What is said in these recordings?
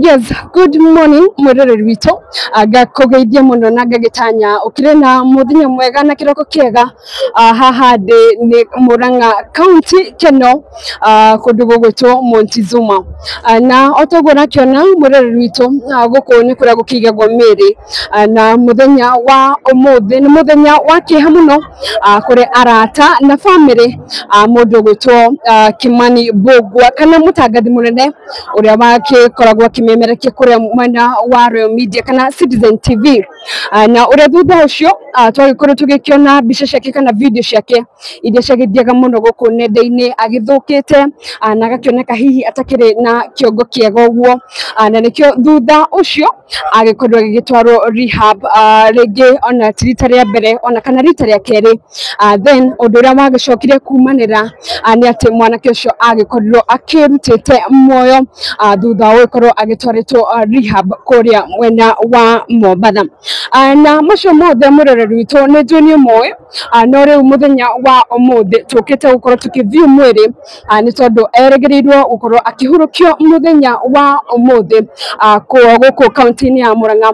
Yes, good morning mwerere wito agakogeithia muno na ngagitanya ukire na muthenya mwega na kiroko kiega haha ni Murang'a county keno kundu gugwitwo Montezuma na otoguo nakiona mwerere wito guku ni kuria gukigagwo miri na muthenya wa umuthi ni muthenya wa kiha muno kuri arata na family mundu gwitwo Kimani Mbugua kana mutangathi munene uria wakikoragwo kimemerekia kuria mwena wa Royal Media kana Citizen TV na uria thutha ucio twagikorwo tugikiona mbica ciake kana video ciake iria ciagithiaga muno guku nenda-ini agithukite na agakioneka hihi atakiri na kiongo kiega uguo na nikio thutha ucio agikorwo agigitwarwo rehab ringi ona rita ria mbere ona kana rita ria keri then undu uria wagicokire kumanira ni ati mwanake ucio agikorwo akirutite moyo thutha wa gukorwo agitwaritwo rehab kuria mwena wa Mombatha na macio mothe murereri witu ni njuni moe no riu muthenya wa umuthi tukite gukorwo tukiview mwiri ni tondu eregereirwo gukorwo akihurukio muthenya wa umuthi guku county-ini ya Murang'a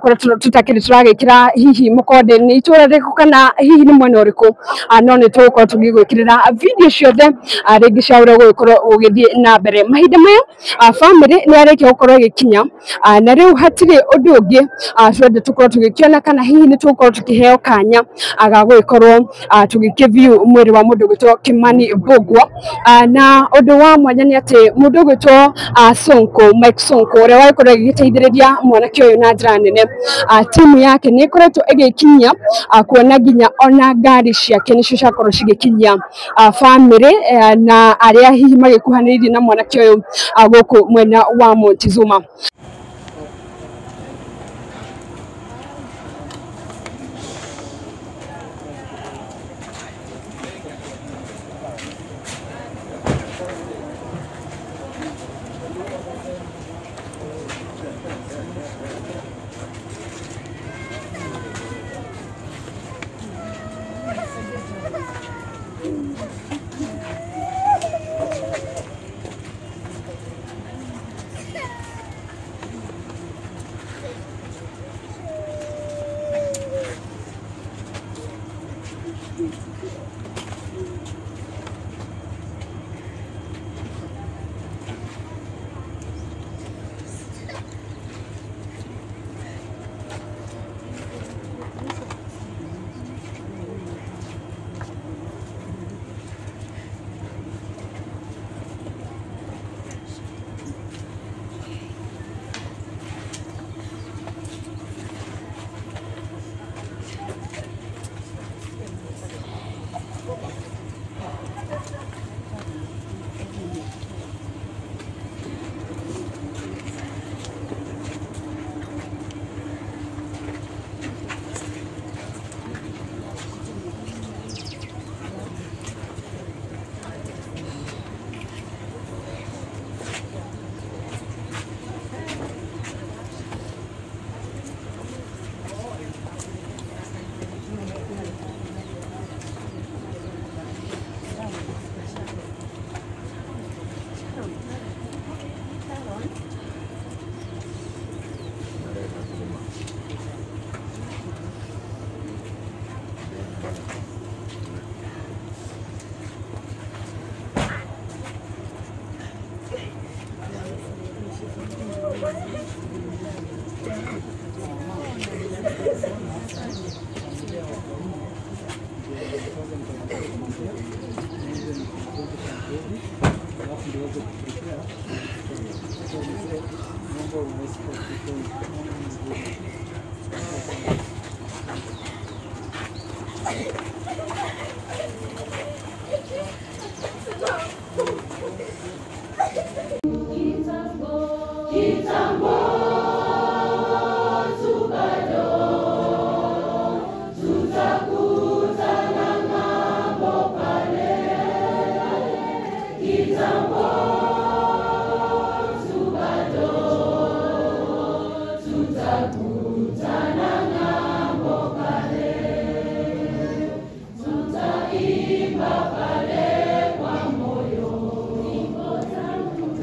kuria tutakiri turagikira hihi mukonde ni itura riku kana hihi ni mwena uriku no ni tugukorwo tugigwikirira video ciothe ringi cia uria gugikorwo gugithie na mbere mahinda maya family ni arikia gukorwo gikinya na riu hatiri undu ungi twende tukorwo tugikiona kana hihi ni tugukorwo tukiheo kanya agagwikorwo tugikiview mwiri wa mundu gwitwo Kimani Mbugua na undu wa mwanya ni ati mundu gwitwo Mike Sonko uria wagikorwo agiteithiriria mwanake uyu na njira nene timu yake ni ikoretwo igikinya kuona nginya ona ngari ciake nicio ciakorwo cigikinyia family na aria hihi magikuhaniririe na mwanake uyu guku mwena wa Montezuma.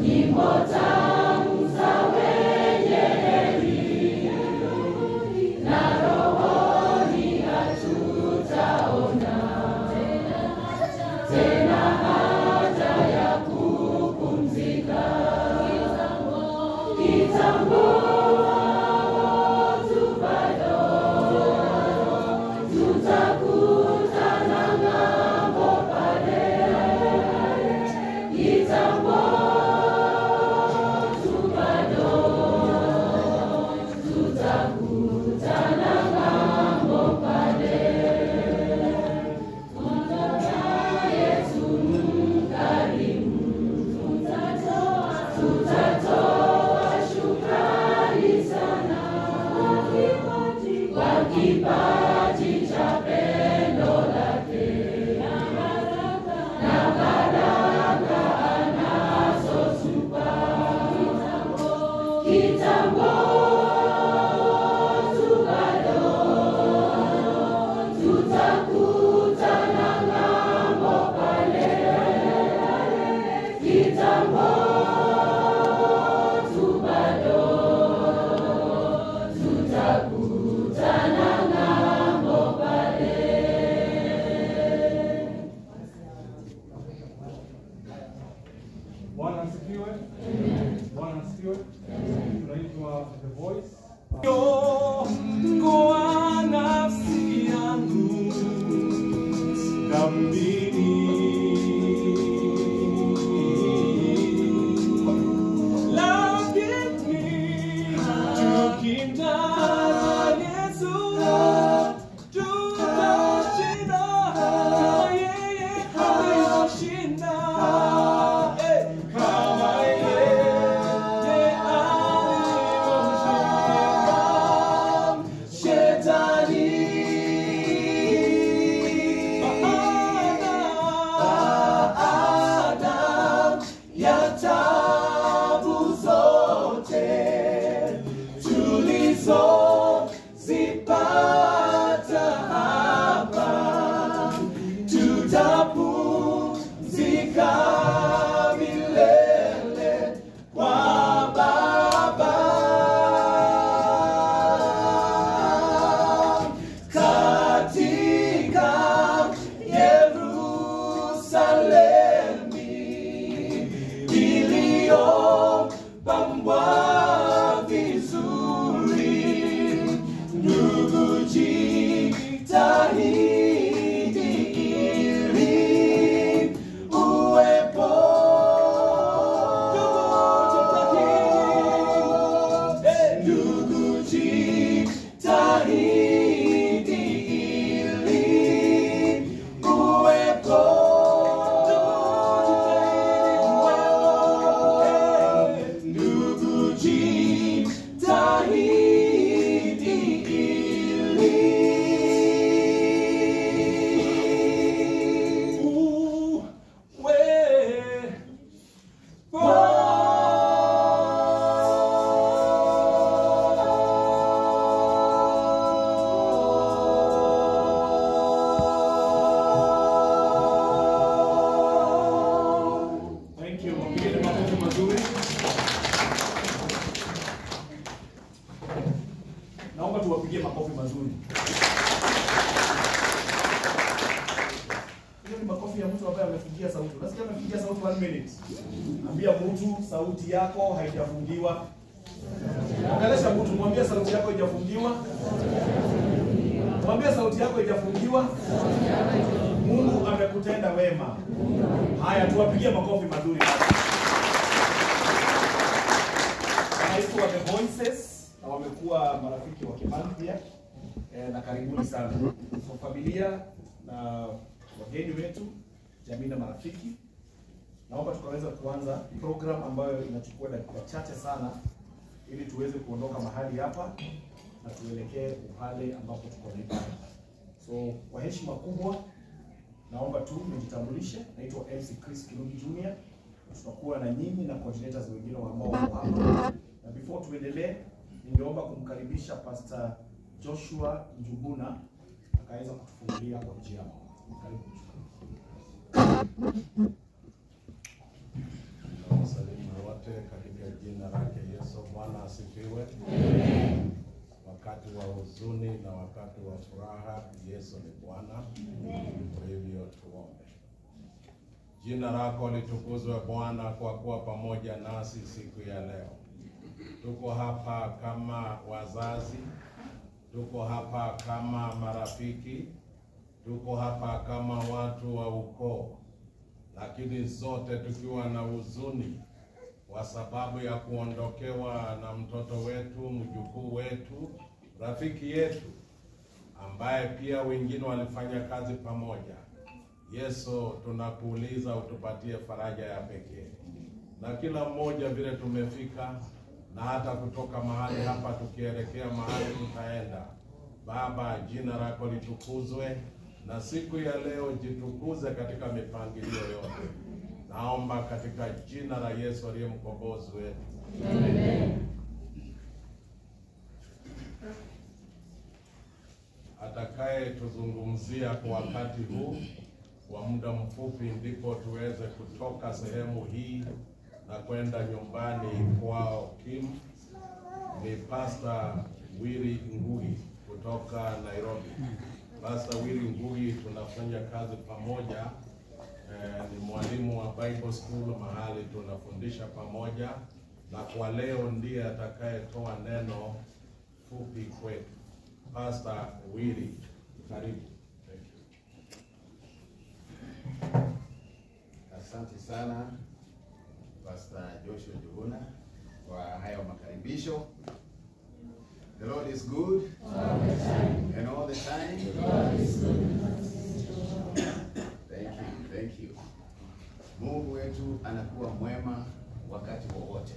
Nyimbo tamu za asifiwe. Tunaitwa The Voice. Ngoa nafsi yangu dhambini, lakini tukimtazama Yesu tutashinda, kama yeye alivyoshinda. Kama yeye alivyomshinda Shetani. Baada ya taabu zote tulizozipata hapa, tutapumzika milele kwa Baba katika Yerusalemu iliyopambwa vizuri. Ndugu, jitahidi ili uwepo. Ndugu, jitahidi ili uwepo. Ndugu, jitahidi Thank you. Mpigeni makofi mazuri. Naomba tuwapigie makofi mazuri. Hiyo ni makofi ya mtu ambaye amefungia sauti. Unasikia amefungia sauti 1 minute. Ambia mtu sauti yako haijafungiwa. Ongelesha mtu, mwambie sauti yako haijafungiwa. Mwambie sauti yako haijafungiwa. Mungu amekutenda wema. Haya, tuwapigie makofi mazuri. Wanaitwa The Voices na wamekuwa marafiki wa Kimani pia. Na karibuni sana. So familia na wageni wetu, jamii na marafiki, naomba tukaweza kuanza program ambayo inachukua dakika chache sana ili tuweze kuondoka mahali hapa na tuelekee pale ambapo tuko na ibada. So kwa heshima kubwa naomba tu nijitambulishe. Naitwa MC Chris Kirubi Jr. Tutakuwa na nyinyi na coordinators wengine ambao wako hapa. Na before tuendelee, ningeomba kumkaribisha Pastor Joshua Njuguna akaweza kutufungulia kwa njia. Karibu. Wasalimu wote katika jina lake Yesu. Bwana asifiwe. Wakati wa huzuni na wakati wa furaha, Yesu ni Bwana. Kwa hivyo tuombe. Jina lako litukuzwe Bwana kwa kuwa pamoja nasi siku ya leo. Tuko hapa kama wazazi, tuko hapa kama marafiki, tuko hapa kama watu wa ukoo, lakini zote tukiwa na huzuni kwa sababu ya kuondokewa na mtoto wetu, mjukuu wetu, rafiki yetu ambaye pia wengine walifanya kazi pamoja. Yesu, tunakuuliza utupatie faraja ya pekee. Na kila mmoja vile tumefika na hata kutoka mahali hapa tukielekea mahali tutaenda. Baba, jina lako litukuzwe na siku ya leo jitukuze katika mipangilio yote. Naomba katika jina la Yesu aliye mkombozi wetu. Amen. Atakaye tuzungumzia kwa wakati huu kwa muda mfupi ndipo tuweze kutoka sehemu hii na kwenda nyumbani kwao Kim, ni Pastor Willy Ngugi kutoka Nairobi. Pastor Willy Ngugi tunafanya kazi pamoja, ni mwalimu wa Bible School mahali tunafundisha pamoja, na kwa leo ndiye atakayetoa neno fupi kwetu. Pastor Willy, karibu. Thank you. Asante sana Pastor Joshua Njuguna kwa hayo makaribisho. The Lord is good all the time. And all the time. The Lord is good. Thank you. Mungu wetu anakuwa mwema wakati wowote.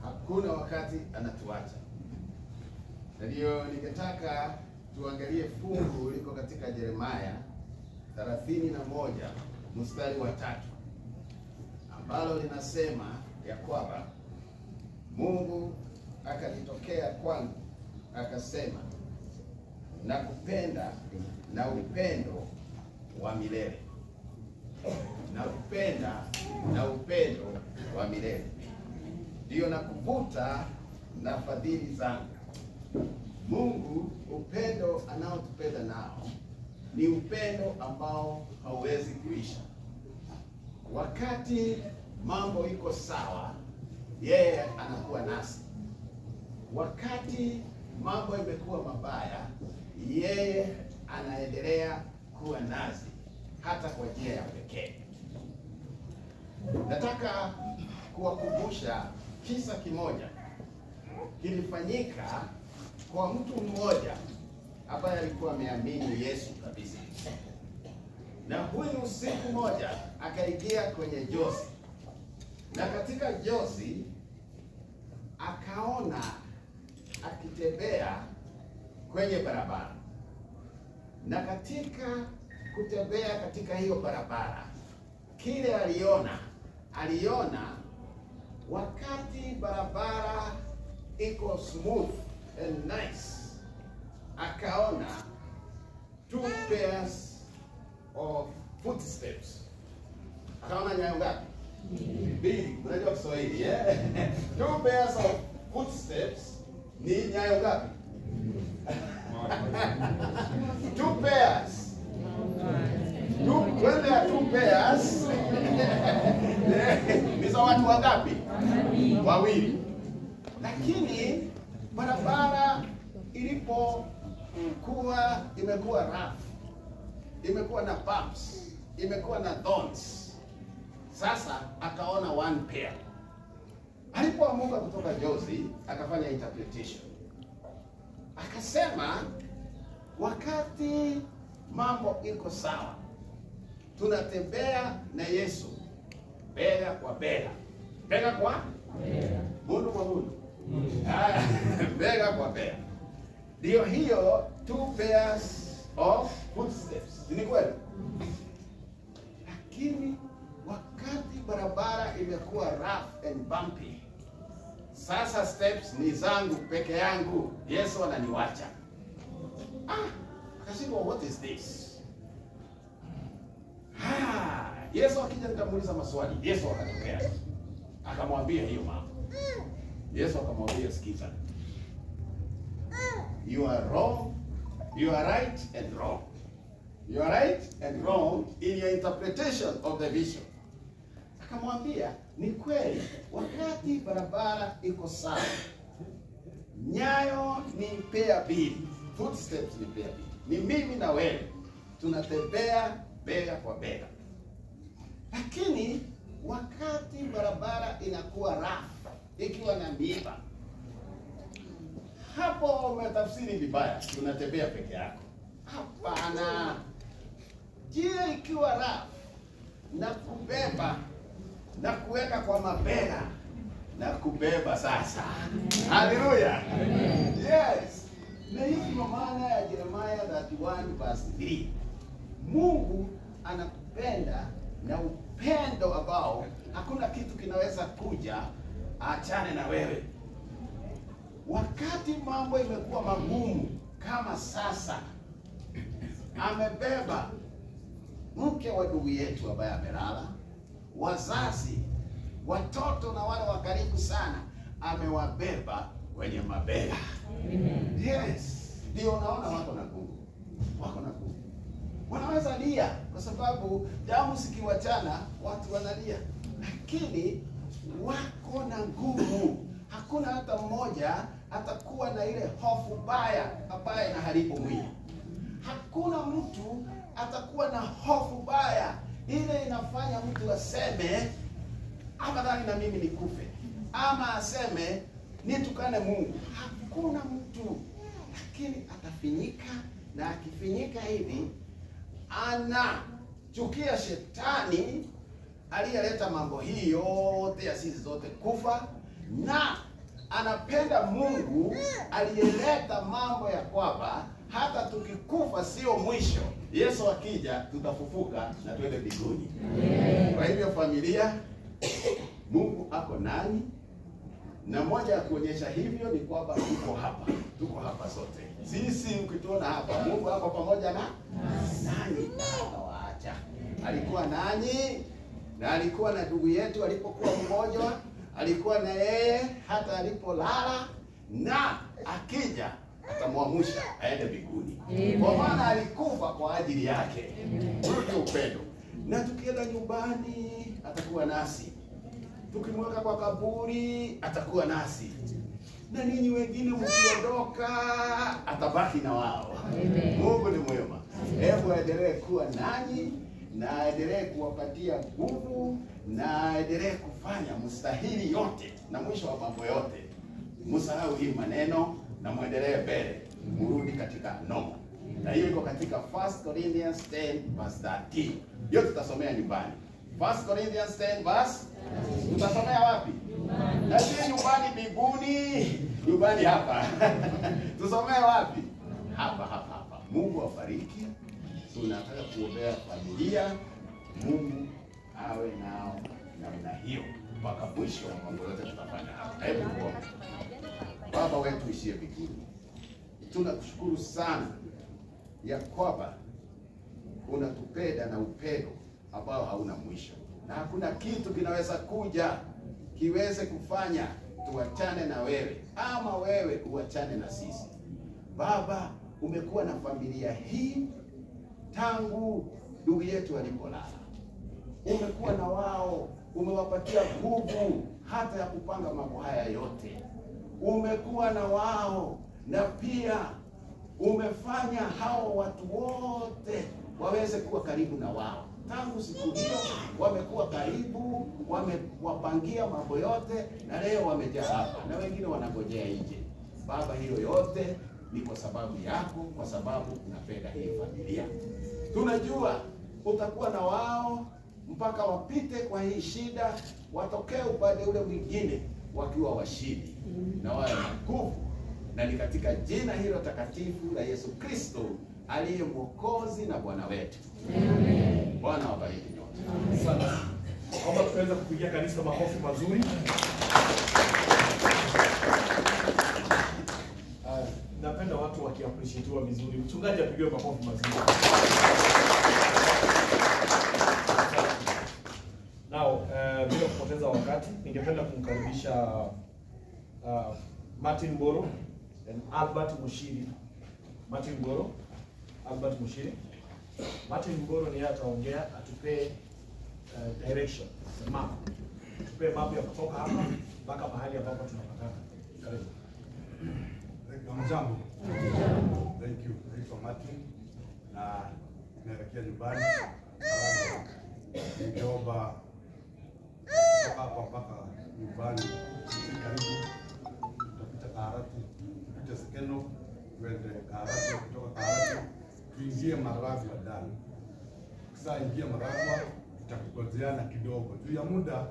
Hakuna wakati anatuacha. Na ndio nikataka tuangalie fungu liko katika Yeremia 31 mstari wa 3 ambalo linasema ya kwamba Mungu akanitokea kwangu akasema, nakupenda na upendo wa milele. Nakupenda na upendo wa milele. Ndio nakuvuta na fadhili zangu. Mungu, upendo anaotupenda nao ni upendo ambao hauwezi kuisha. Wakati mambo iko sawa, yeye anakuwa nasi. Wakati mambo imekuwa mabaya, yeye anaendelea kuwa nasi hata kwa njia ya pekee. Nataka kuwakumbusha kisa kimoja kilifanyika kwa mtu mmoja ambaye alikuwa ameamini Yesu kabisa. Na huyu siku moja akaingia kwenye jozi. Na katika jozi akaona akitembea kwenye barabara. Na katika kutembea katika hiyo barabara, kile aliona wakati barabara iko smooth and nice, akaona 2 pairs of footsteps. Akaona nyayo ngapi? Mbili. Unajua Kiswahili, yeah? 2 pairs of footsteps ni nyayo ngapi? 2 pairs. When there are 2 pairs, ni za watu wangapi? Wawili. Lakini barabara ilipokuwa imekuwa rough, imekuwa na bumps, imekuwa na thorns, sasa akaona 1 pair. Alipoamuka kutoka jozi, akafanya interpretation. Akasema, wakati mambo iko sawa, tunatembea na Yesu bega kwa bega. Bega kwa bega. Mundu kwa mundu. Bega kwa bega. Ndio hiyo 2 pairs of footsteps. Ni kweli? Lakini wakati barabara imekuwa rough and bumpy, sasa steps ni zangu peke yangu. Yesu ananiwacha. Akasema, what is this? Yesu akija nitamuuliza maswali. Yesu akatokea. Akamwambia hiyo mambo. Yesu akamwambia, sikiza. You are wrong. You are right and wrong. You are right and wrong in your interpretation of the vision. Akamwambia, ni kweli wakati barabara iko sawa, nyayo ni pair mbili, footsteps ni pair mbili. Ni mimi na wewe tunatembea bega kwa bega. Lakini wakati barabara inakuwa rough, ikiwa na miiba, hapo umetafsiri vibaya, tunatembea peke yako. Hapana. Njia ikiwa rough, na kubeba na kuweka kwa mabega na kubeba sasa. Haleluya. Yes. Na hiyo ndio maana ya Yeremia 31 verse 3. Mungu anakupenda na upendo ambao hakuna kitu kinaweza kuja achane na wewe. Wakati mambo imekuwa magumu kama sasa, amebeba mke wa ndugu yetu ambaye amelala, wazazi, watoto na wale wa karibu sana, amewabeba kwenye mabega. Yes. Ndio unaona wako na nguvu. Wako na nguvu. Wanaweza lia kwa sababu damu zikiwachana watu wanalia. Lakini wako na nguvu. Hakuna hata mmoja atakuwa na ile hofu baya ambaye inaharibu mwili. Hakuna mtu atakuwa na hofu baya ile inafanya mtu aseme afadhali na mimi nikufe, ama aseme nitukane Mungu. Hakuna mtu, lakini atafinyika, na akifinyika hivi anachukia shetani aliyeleta mambo hii yote ya sisi zote kufa, na anapenda Mungu aliyeleta mambo ya kwamba hata tukikufa sio mwisho. Yesu akija tutafufuka na twende mbinguni. Kwa hivyo familia, Mungu ako nani, na moja ya kuonyesha hivyo ni kwamba tuko hapa sote. Sisi ukituona hapa, Mungu ako pamoja na nani, na hawaacha. Alikuwa nani, na alikuwa na ndugu yetu alipokuwa mgonjwa, alikuwa na yeye hata alipolala, na akija atamwamsha aende mbinguni. Kwa maana alikufa kwa ajili yake. Huo ndio upendo. Na tukienda nyumbani atakuwa nasi. Tukimweka kwa kaburi atakuwa nasi. Na ninyi wengine mkiondoka atabaki na wao. Mungu ni mwema. Hebu aendelee kuwa nanyi, na aendelee kuwapatia nguvu, na aendelee kufanya mstahili yote, na mwisho wa mambo yote msahau hii maneno na muendelee mbele, murudi katika nomo. Na hiyo iko katika 1 Corinthians 10 verse 13. Hiyo tutasomea nyumbani. 1 Corinthians 10 verse, tutasomea wapi? Nyumbani. Na si nyumbani mbinguni, nyumbani hapa. Tusomee wapi? Hapa. Mungu awabariki. Tunataka kuombea familia. Mungu awe nao namna hiyo mpaka mwisho wa mambo yote tutafanya hapa. Hebu tuombe. Baba wetu uishie mbinguni, tunakushukuru sana ya kwamba unatupenda na upendo ambao hauna mwisho, na hakuna kitu kinaweza kuja kiweze kufanya tuachane na wewe ama wewe uachane na sisi. Baba, umekuwa na familia hii tangu ndugu yetu alipolala. Umekuwa na wao, umewapatia nguvu hata ya kupanga mambo haya yote. Umekuwa na wao, na pia umefanya hao watu wote waweze kuwa karibu na wao. Tangu siku hiyo wamekuwa karibu, wamewapangia mambo yote, na leo wamejaa hapa na wengine wanangojea nje. Baba, hiyo yote ni kwa sababu yako, kwa sababu unapenda hii familia. Tunajua utakuwa na wao mpaka wapite kwa hii shida, watokee upande ule mwingine wakiwa washindi na wawe na nguvu. Na ni katika jina hilo takatifu la Yesu Kristo aliye Mwokozi na Bwana wetu. Amen. Bwana wabariki nyote. Sana. Naomba tuweze kupigia kanisa makofi mazuri. Napenda watu wakiappreciatiwa vizuri. Mchungaji apigiwe makofi mazuri. Now, bila kupoteza wakati, ningependa kumkaribisha Martin Mboro and Albert Mushiri. Martin Mboro, Albert Mushiri. Martin Mboro ni ataongea, atupe direction, map. Tupe map ya kutoka hapa mpaka mahali ambapo tunapatana. Karibu. Jambo. Thank you. Naitwa Martin na naelekea nyumbani. Ningeomba hapa mpaka nyumbani karibu, tutapita Karatu, tupite Sekeno, tuende Karatu, kutoka Karatu tuingie Maragwa ndani. Sasa ingia Maragwa, tutakugojeana kidogo. Juu ya muda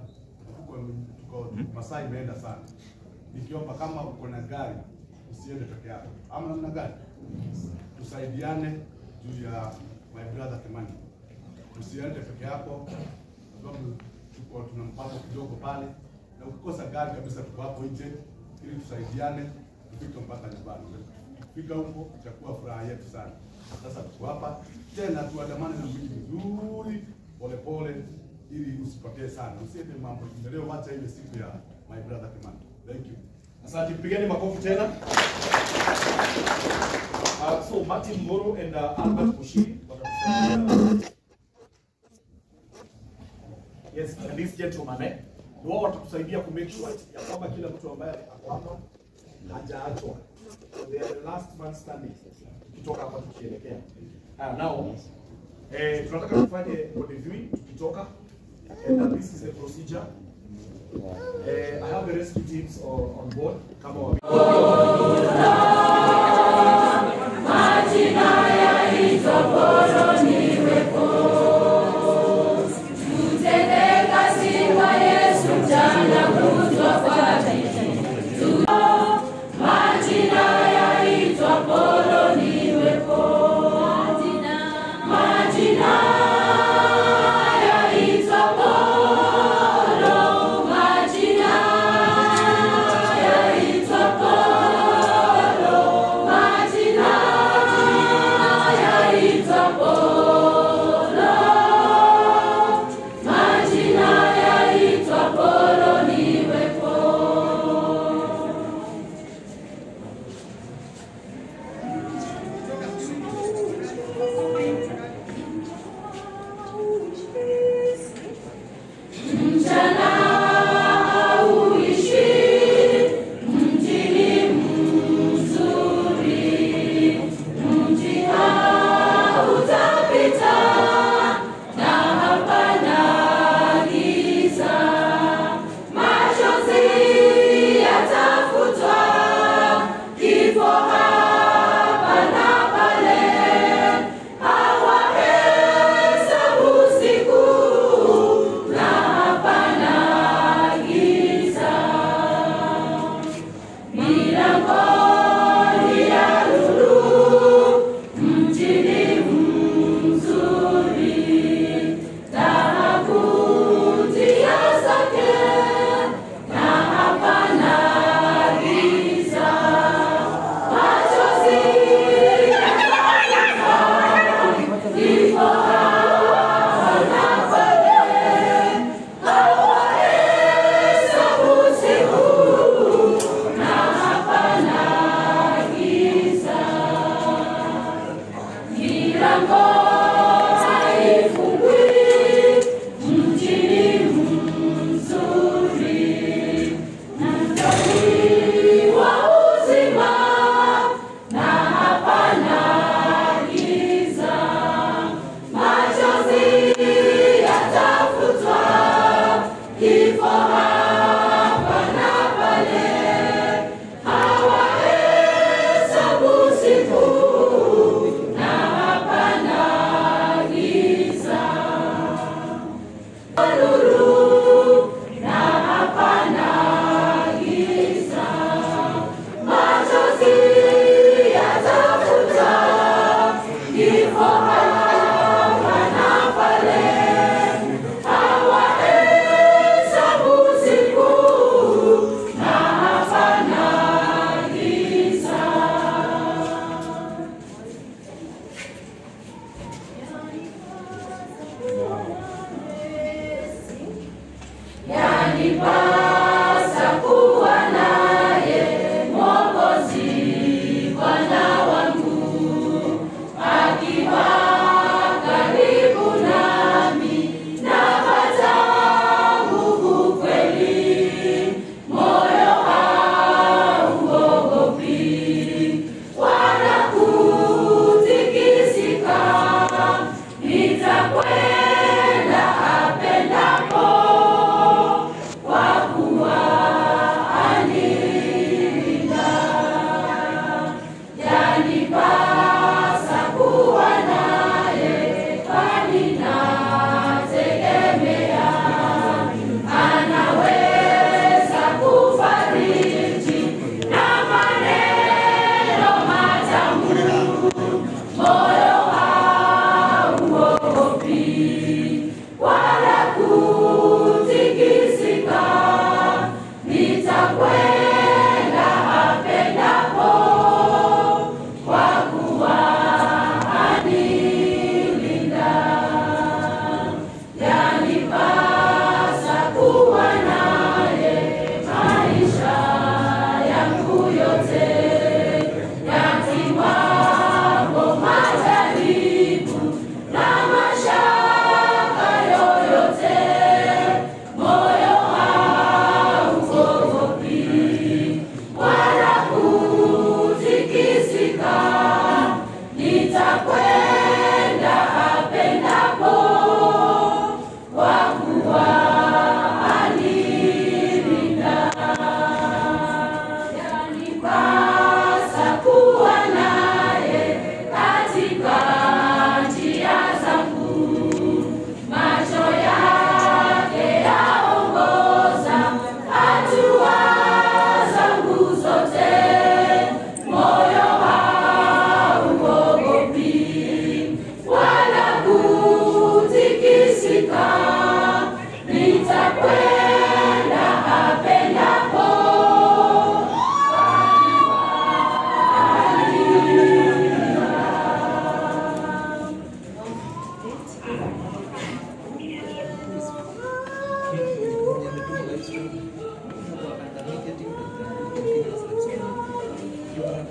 tuko masaa imeenda sana. Nikiomba kama uko na gari usiende peke yako. Ama namna gani? Tusaidiane juu ya my brother Kimani. Usiende peke yako, sababu tuna mpango kidogo pale, na ukikosa gari kabisa tuko hapo nje ili tusaidiane tufike mpaka nyumbani. Fika huko itakuwa furaha yetu sana. Sasa tuko hapa tena, tuandamane na mwili vizuri polepole ili usipotee sana. Usiende mambo leo, wacha ile siku ya my brother Kimani. Thank you. Asante, pigeni makofi tena. So Martin Mboro and Albert Mushiri. Yes, and this gentleman, wao watakusaidia ku make sure ya kwamba kila mtu ambaye ako hapa hajaachwa. So they are the last man standing. Tukitoka hapa tukielekea. Now tunataka tufanye delivery tukitoka, and this is the procedure. I have the rescue teams on board. Kama wa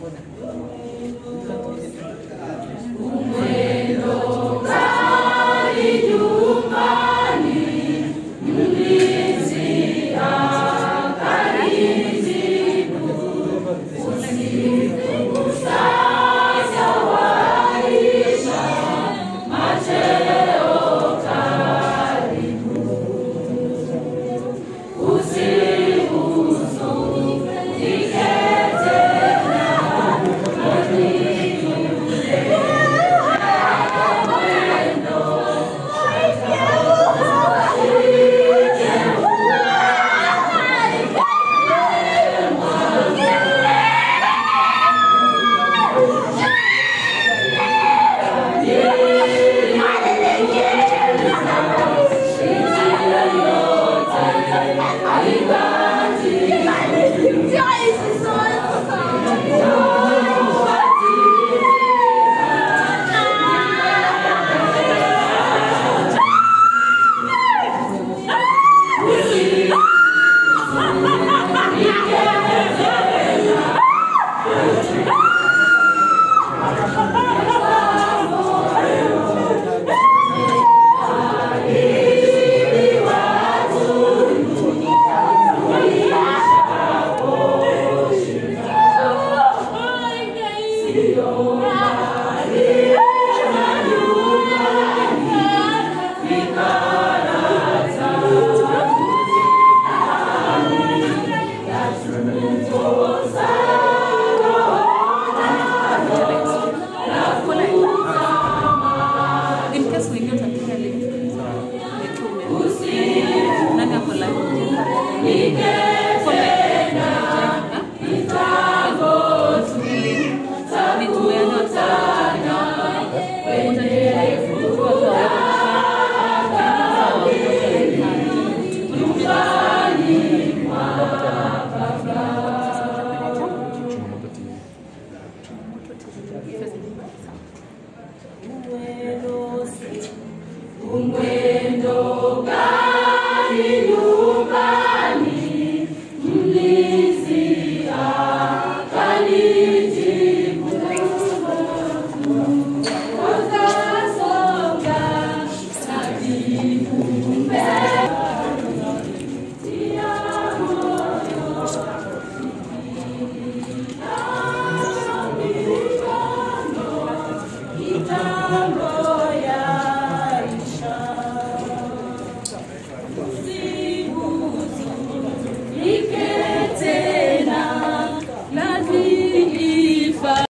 Vamos